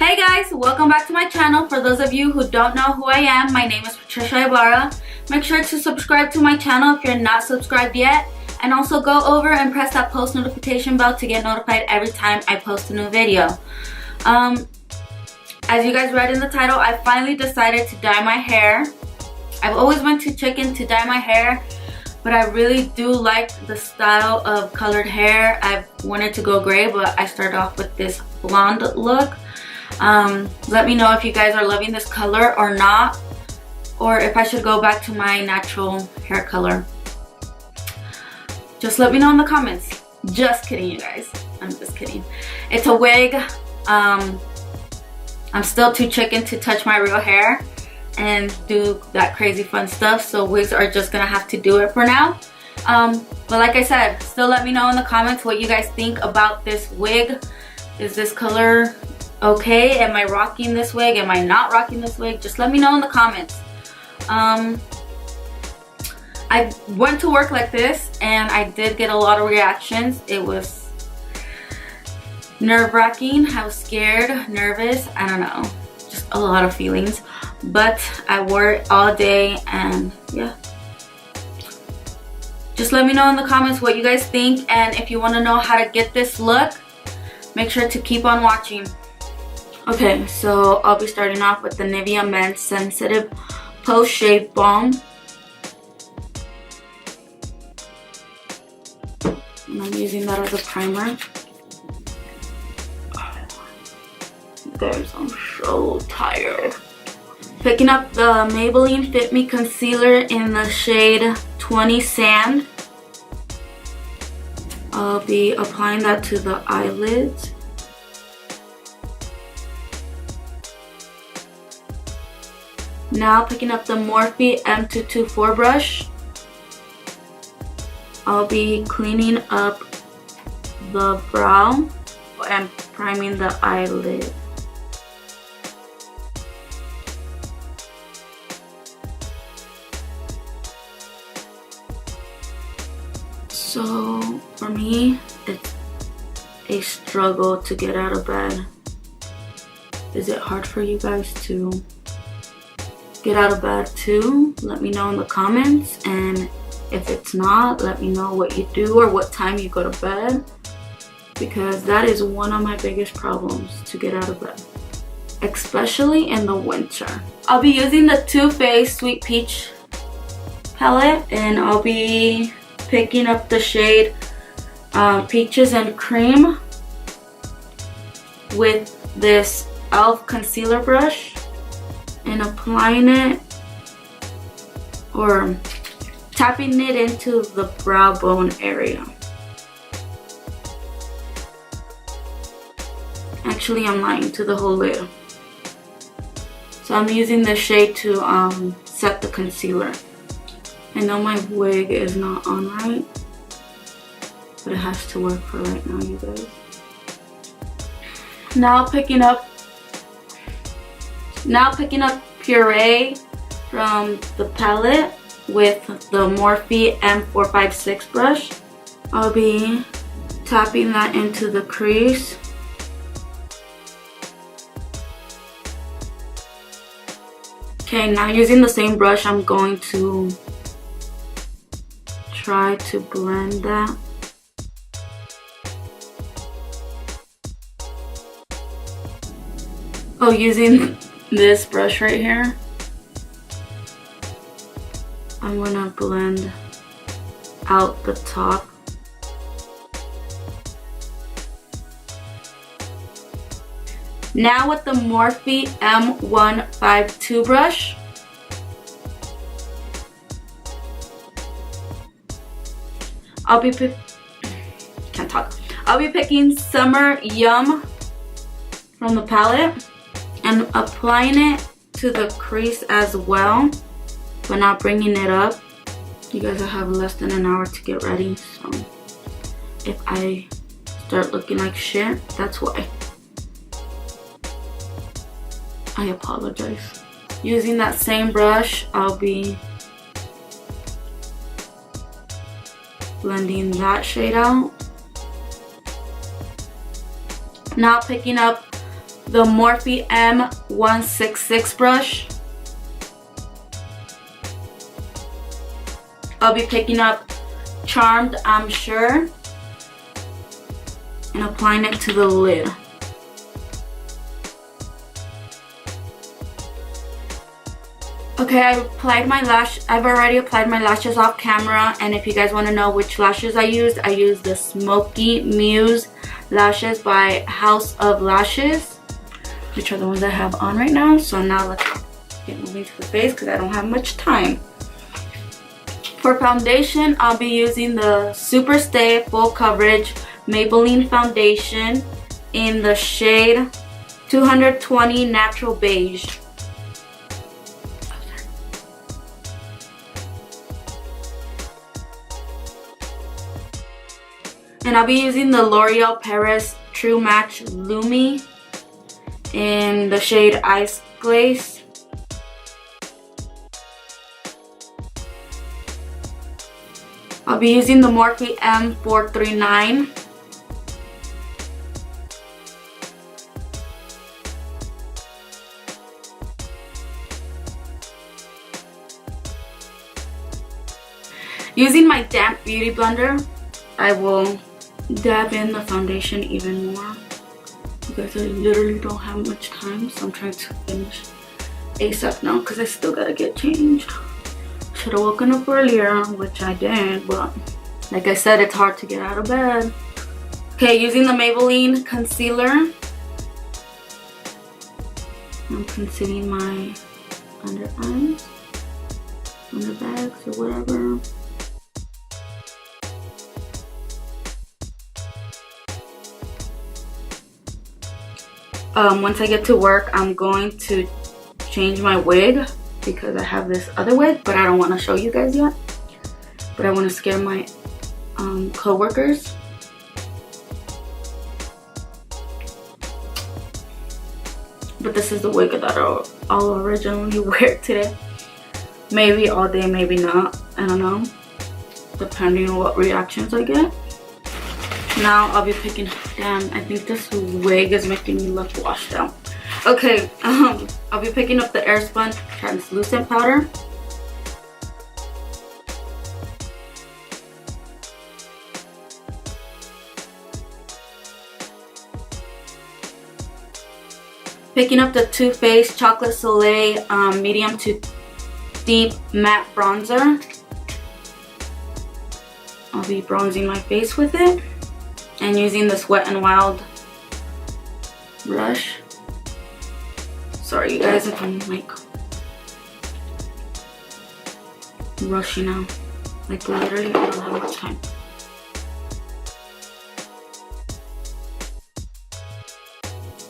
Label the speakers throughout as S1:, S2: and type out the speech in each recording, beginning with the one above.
S1: Hey guys, welcome back to my channel. For those of you who don't know who I am, my name is Patricia Ibarra. Make sure to subscribe to my channel if you're not subscribed yet, and also go over and press that post notification bell to get notified every time I post a new video. As you guys read in the title, I finally decided to dye my hair. I've always been too chicken to dye my hair, but I really do like the style of colored hair. I've wanted to go gray, but I started off with this blonde look. Let me know if you guys are loving this color or not, or if I should go back to my natural hair color. Just let me know in the comments. Just kidding, you guys. I'm just kidding. It's a wig. I'm still too chicken to touch my real hair and do that crazy fun stuff, so wigs are just gonna have to do it for now. But like I said, still let me know in the comments what you guys think about this wig. Is this color okay? Am I rocking this wig? Am I not rocking this wig? Just let me know in the comments. I went to work like this and I did get a lot of reactions. It was nerve-wracking. I was scared, nervous, I don't know, just a lot of feelings, but I wore it all day, and yeah, just let me know in the comments what you guys think, and if you want to know how to get this look, make sure to keep on watching. Okay, so I'll be starting off with the Nivea Men Sensitive Post Shave Balm. And I'm using that as a primer. Guys, I'm so tired. Picking up the Maybelline Fit Me Concealer in the shade 20 Sand. I'll be applying that to the eyelids. Now picking up the Morphe M224 brush, I'll be cleaning up the brow and priming the eyelid. So for me, it's a struggle to get out of bed. Is it hard for you guys to get out of bed too? Let me know in the comments, and if it's not, let me know what you do or what time you go to bed, because that is one of my biggest problems, to get out of bed, especially in the winter. I'll be using the Too Faced Sweet Peach palette, and I'll be picking up the shade Peaches and Cream with this e.l.f. concealer brush, and applying it or tapping it into the brow bone area. Actually, I'm lying, to the whole lid. So I'm using this shade to set the concealer. I know my wig is not on right, but it has to work for right now, you guys. Now picking up Puree from the palette with the Morphe M456 brush. I'll be tapping that into the crease. Okay, now using the same brush, I'm going to try to blend that. Oh, using this brush right here, I'm gonna blend out the top. Now with the Morphe M152 brush, I'll be picking Summer Yum from the palette and applying it to the crease as well, but not bringing it up. You guys, I have less than an hour to get ready, so if I start looking like shit, that's why. I apologize. Using that same brush, I'll be blending that shade out. Now picking up the Morphe M166 brush. I'll be picking up Charmed, I'm Sure, and applying it to the lid. Okay, I've already applied my lashes off camera, and if you guys want to know which lashes I used the Smoky Muse lashes by House of Lashes, which are the ones I have on right now. So now let's get moving to the face because I don't have much time. For foundation, I'll be using the Super Stay Full Coverage Maybelline foundation in the shade 220 Natural Beige. And I'll be using the L'Oreal Paris True Match Lumi in the shade Ice Glaze. I'll be using the Morphe M439. Using my damp beauty blender, I will dab in the foundation even more because I literally don't have much time, so I'm trying to finish ASAP now because I still gotta get changed. Should have woken up earlier, which I did, but like I said, it's hard to get out of bed. Okay, using the Maybelline concealer, I'm concealing my under eyes, under bags, or whatever. Once I get to work, I'm going to change my wig because I have this other wig, but I don't want to show you guys yet. But I want to scare my co-workers. But this is the wig that I'll originally wear today. Maybe all day, maybe not. I don't know. Depending on what reactions I get. Now I'll be picking, damn, I think this wig is making me look washed out. Okay, I'll be picking up the Airspun translucent powder. Picking up the Too Faced Chocolate Soleil medium to deep matte bronzer. I'll be bronzing my face with it. And using this Wet n Wild brush. Sorry you guys if I'm like rushing out. Like literally I don't have much time.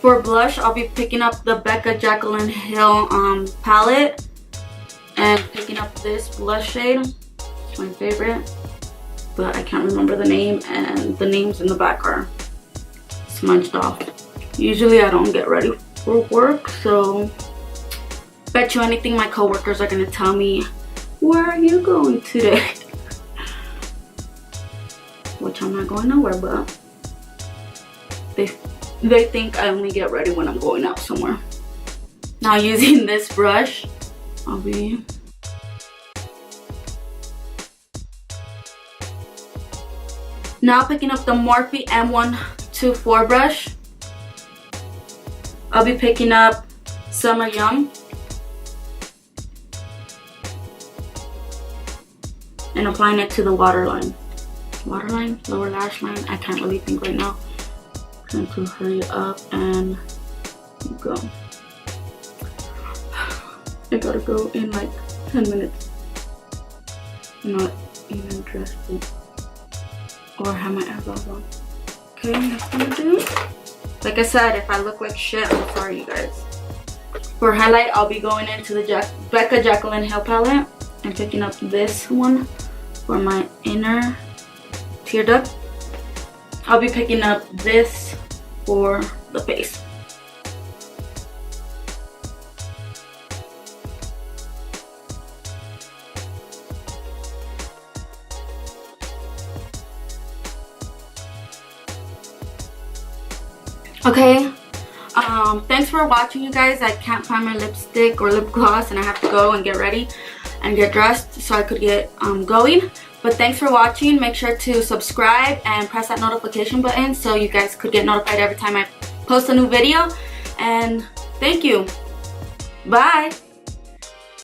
S1: For blush, I'll be picking up the Becca Jaclyn Hill palette. And picking up this blush shade. It's my favorite. But I can't remember the name, and the names in the back are smudged off. Usually I don't get ready for work, so bet you anything my coworkers are gonna tell me, where are you going today? Which I'm not going nowhere, but they think I only get ready when I'm going out somewhere. Now using this brush, I'll be now picking up the Morphe M124 brush. I'll be picking up Summer Yum and applying it to the waterline. Waterline? Lower lash line? I can't really think right now. I'm trying to hurry up and go. I gotta go in like 10 minutes. I'm not even dressed yet. Or have my eyebrows on. Okay, that's what I'm gonna do. Like I said, if I look like shit, I'm sorry you guys. For highlight, I'll be going into the Becca Jaclyn Hill palette and picking up this one for my inner tear duct. I'll be picking up this for the face. Okay, thanks for watching, you guys. I can't find my lipstick or lip gloss, and I have to go and get ready and get dressed so I could get going. But thanks for watching. Make sure to subscribe and press that notification button so you guys could get notified every time I post a new video. And thank you. Bye.